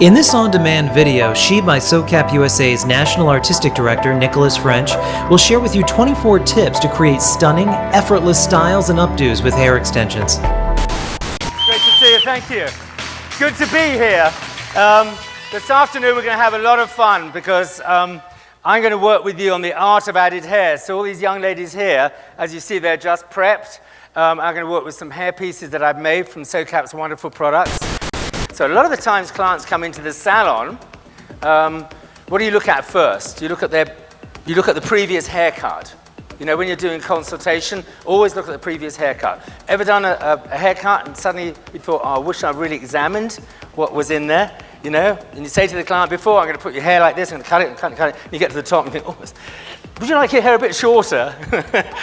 In this on-demand video, she by SoCap USA's National Artistic Director, Nicholas French, will share with you 24 tips to create stunning, effortless styles and updos with hair extensions. Great to see you, thank you. Good to be here. This afternoon we're going to have a lot of fun because I'm going to work with you on the art of added hair. So all these young ladies here, as you see, they're just prepped. I'm going to work with some hair pieces that I've made from SoCap's wonderful products. So a lot of the times clients come into the salon, what do you look at first? You look at the previous haircut. You know, when you're doing consultation, always look at the previous haircut. Ever done a haircut and suddenly you thought, oh, I wish I really examined what was in there, you know? And you say to the client before, I'm going to put your hair like this, I'm going to cut it and cut it and cut it. And you get to the top and you think, oh, would you like your hair a bit shorter?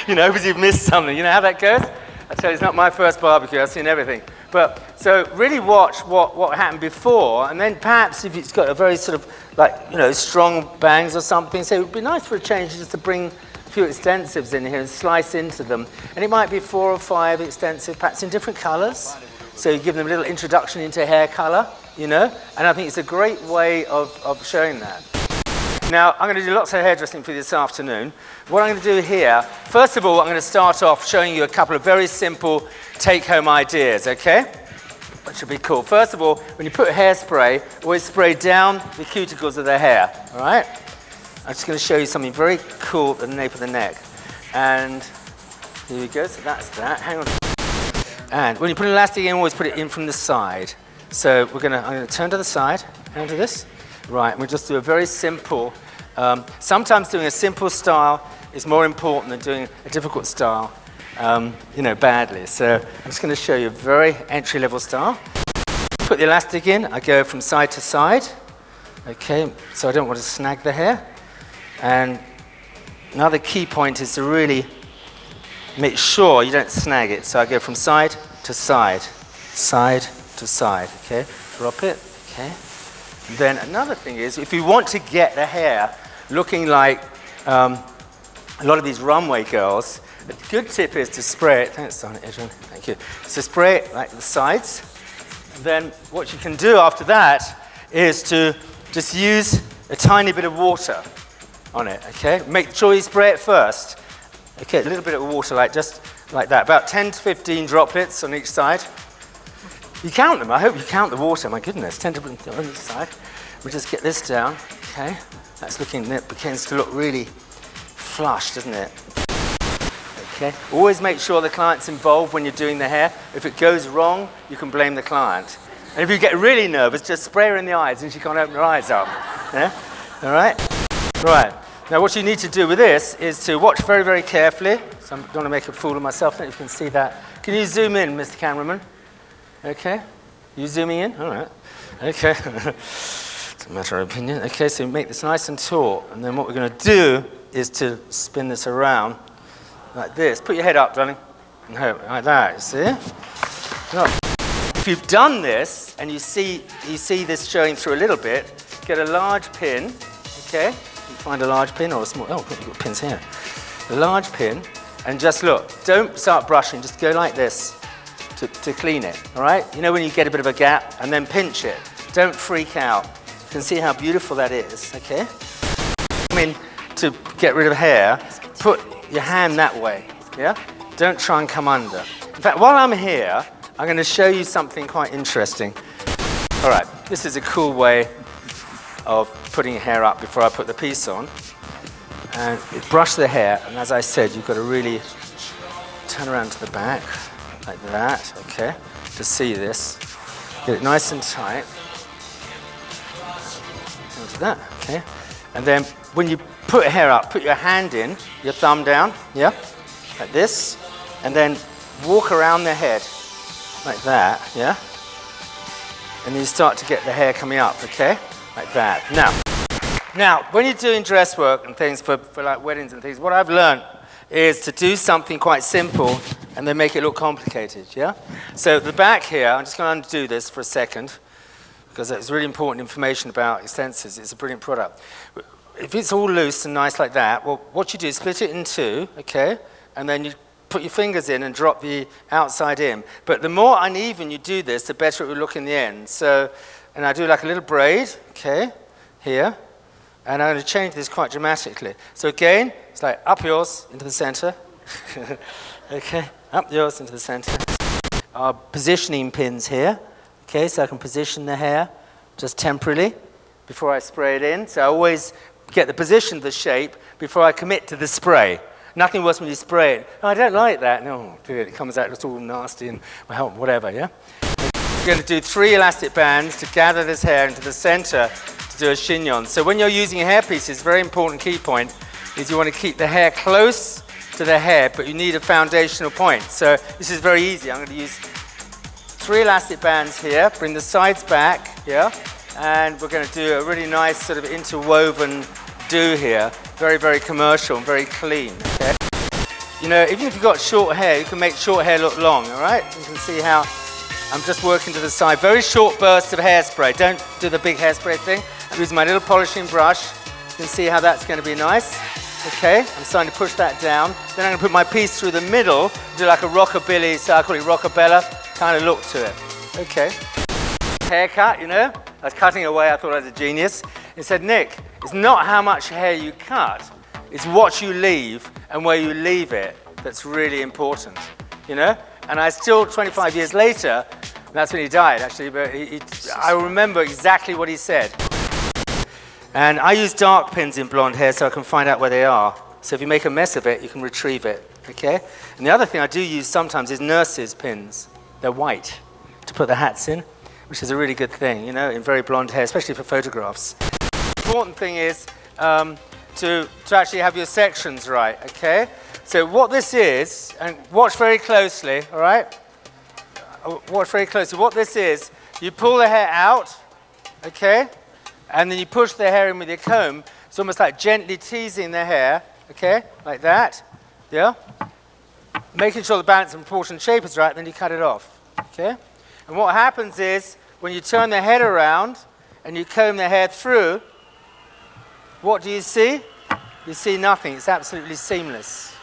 You know, because you've missed something. You know how that goes? I tell you, it's not my first barbecue, I've seen everything. But, so really watch what happened before, and then perhaps if it's got a very sort of, like, you know, strong bangs or something, so it would be nice for a change just to bring a few extensives in here and slice into them. And it might be 4 or 5 extensive, perhaps in different colors. So you give them a little introduction into hair color, you know, and I think it's a great way of showing that. Now, I'm going to do lots of hairdressing for you this afternoon. What I'm going to do here, first of all, I'm going to start off showing you a couple of very simple take-home ideas, okay? That should be cool. First of all, when you put hairspray, always spray down the cuticles of the hair, all right? I'm just going to show you something very cool at the nape of the neck. And here we go, so that's that. Hang on. And when you put an elastic in, always put it in from the side. So I'm going to turn to the side, hand to this. Right, and we'll just do a very simple, sometimes doing a simple style is more important than doing a difficult style, you know, badly. So I'm just going to show you a very entry-level style. Put the elastic in, I go from side to side, okay, so I don't want to snag the hair. And another key point is to really make sure you don't snag it. So I go from side to side, side to side, okay, drop it, okay. Then another thing is, if you want to get the hair looking like a lot of these runway girls, a good tip is to spray it. Thanks, Adrian. Thank you. So spray it like the sides. Then what you can do after that is to just use a tiny bit of water on it. Okay. Make sure you spray it first. Okay, a little bit of water, like just like that, about 10 to 15 droplets on each side. You count them. I hope you count the water. My goodness, 10 to 15 on each side. We'll just get this down. Okay, that's looking. It begins to look really flush, doesn't it? Okay. Always make sure the client's involved when you're doing the hair. If it goes wrong, you can blame the client. And if you get really nervous, just spray her in the eyes, and she can't open her eyes up. Yeah. All right. Right. Now, what you need to do with this is to watch very, very carefully. So I don't want to make a fool of myself. I don't know if you can see that. Can you zoom in, Mr. Cameraman? Okay, you zooming in? All right. Okay, it's a matter of opinion. Okay, so make this nice and taut, and then what we're going to do is to spin this around like this. Put your head up, darling. No, like that, you see? No. If you've done this, and you see this showing through a little bit, get a large pin, okay? You find a large pin or a small, oh, you've got pins here. A large pin, and just look, don't start brushing, just go like this. To clean it, all right? You know when you get a bit of a gap, and then pinch it. Don't freak out. You can see how beautiful that is, okay? I mean, to get rid of hair, put your hand that way, yeah? Don't try and come under. In fact, while I'm here, I'm going to show you something quite interesting. All right, this is a cool way of putting your hair up before I put the piece on. And brush the hair, and as I said, you've got to really turn around to the back. Like that, okay, to see this. Get it nice and tight. Into that, okay. And then when you put hair up, put your hand in, your thumb down, yeah, like this, and then walk around the head, like that, yeah. And you start to get the hair coming up, okay, like that. Now, when you're doing dress work and things for like weddings and things, what I've learned is to do something quite simple and then make it look complicated, yeah? So the back here, I'm just going to undo this for a second because it's really important information about extensives. It's a brilliant product. If it's all loose and nice like that, well, what you do is split it in two, okay? And then you put your fingers in and drop the outside in. But the more uneven you do this, the better it will look in the end. So and I do like a little braid, okay, here. And I'm going to change this quite dramatically. So again, it's like up yours into the center. Okay, up yours into the center. Our positioning pins here. Okay, so I can position the hair just temporarily before I spray it in. So I always get the position of the shape before I commit to the spray. Nothing worse when you spray it. Oh, I don't like that. No, it comes out, it's all nasty and well, whatever, yeah? We're going to do 3 elastic bands to gather this hair into the center to do a chignon. So when you're using a hairpiece, it's a very important key point is you want to keep the hair close to the head, but you need a foundational point. So this is very easy. I'm going to use 3 elastic bands here, bring the sides back, yeah? And we're going to do a really nice sort of interwoven do here. Very, very commercial and very clean, okay? You know, even if you've got short hair, you can make short hair look long, all right? You can see how I'm just working to the side. Very short bursts of hairspray. Don't do the big hairspray thing. I'm using my little polishing brush. You can see how that's going to be nice. Okay, I'm starting to push that down. Then I'm going to put my piece through the middle, do like a rockabilly, so I call it rockabella kind of look to it. Okay. Haircut, you know, I was cutting away, I thought I was a genius. He said, Nick, it's not how much hair you cut, it's what you leave and where you leave it that's really important, you know? And I still, 25 years later, that's when he died actually, but I remember exactly what he said. And I use dark pins in blonde hair so I can find out where they are. So if you make a mess of it, you can retrieve it, okay? And the other thing I do use sometimes is nurses' pins. They're white to put the hats in, which is a really good thing, you know, in very blonde hair, especially for photographs. The important thing is to actually have your sections right, okay? So what this is, and watch very closely, all right? Watch very closely. What this is, you pull the hair out, okay? And then you push the hair in with your comb. It's almost like gently teasing the hair, okay? Like that, yeah? Making sure the balance and proportion shape is right, then you cut it off, okay? And what happens is, when you turn the head around and you comb the hair through, what do you see? You see nothing. It's absolutely seamless.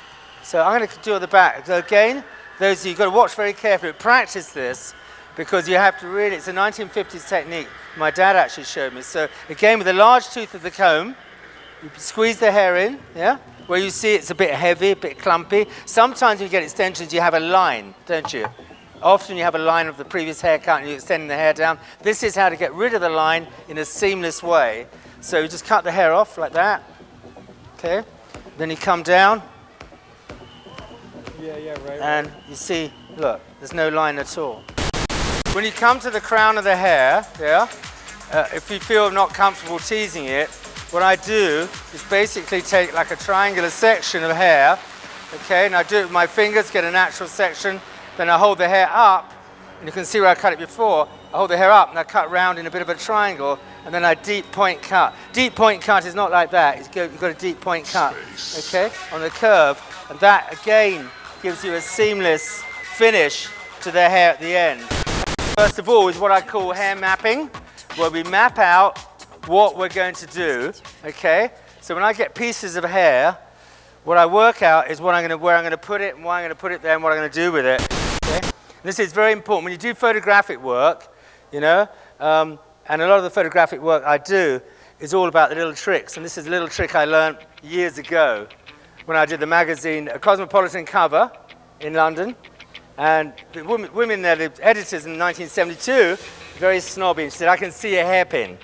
So I'm going to do at the back. So again, those of you, you've got to watch very carefully. Practice this, because you have to really, it's a 1950s technique. My dad actually showed me. So again, with the large tooth of the comb, you squeeze the hair in, yeah? Where you see it's a bit heavy, a bit clumpy. Sometimes when you get extensions, you have a line, don't you? Often you have a line of the previous haircut and you're extending the hair down. This is how to get rid of the line in a seamless way. So you just cut the hair off like that, okay? Then you come down. Right. And you see, look, there's no line at all. When you come to the crown of the hair, yeah, if you feel not comfortable teasing it, what I do is basically take like a triangular section of hair, okay, and I do it with my fingers, get a natural section, then I hold the hair up, and you can see where I cut it before. I hold the hair up and I cut round in a bit of a triangle, and then I deep point cut. Deep point cut is not like that. You've got a deep point cut, okay, on the curve, and that again gives you a seamless finish to the hair at the end. First of all is what I call hair mapping, where we map out what we're going to do, okay? So when I get pieces of hair, what I work out is where I'm going to put it and why I'm going to put it there and what I'm going to do with it, okay? This is very important. When you do photographic work, you know, and a lot of the photographic work I do is all about the little tricks, and this is a little trick I learned years ago when I did the magazine, a Cosmopolitan cover in London. And the women there, the editors in 1972, very snobby, and said, I can see a hairpin.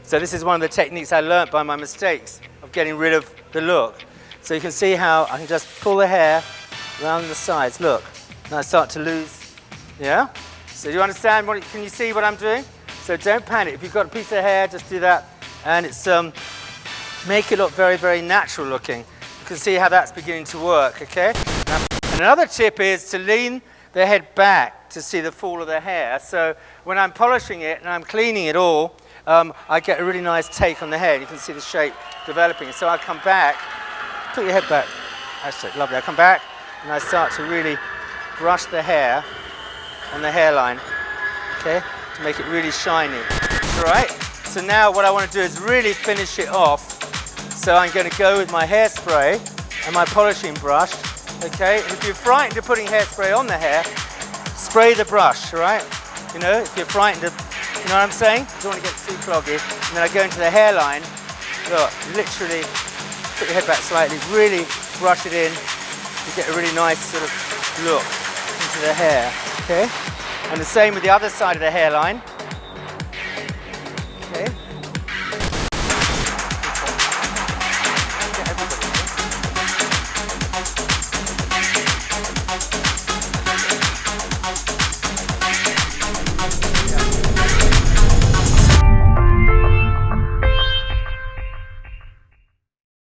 So this is one of the techniques I learned by my mistakes of getting rid of the look. So you can see how I can just pull the hair around the sides, look, and I start to lose, yeah? So do you understand, can you see what I'm doing? So don't panic. If you've got a piece of hair, just do that. And it's, make it look very, very natural looking. You can see how that's beginning to work, okay? And another tip is to lean the head back to see the fall of the hair. So when I'm polishing it and I'm cleaning it all, I get a really nice take on the hair. You can see the shape developing. So I come back, put your head back. That's it, lovely. I come back and I start to really brush the hair and the hairline, okay, to make it really shiny. All right? So now what I want to do is really finish it off. So I'm going to go with my hairspray and my polishing brush, okay? And if you're frightened of putting hairspray on the hair, spray the brush, all right? You know, if you're frightened of You know what I'm saying? You don't want to get too cloggy. And then I go into the hairline. Look, literally put your head back slightly, really brush it in. You get a really nice sort of look into the hair, okay? And the same with the other side of the hairline.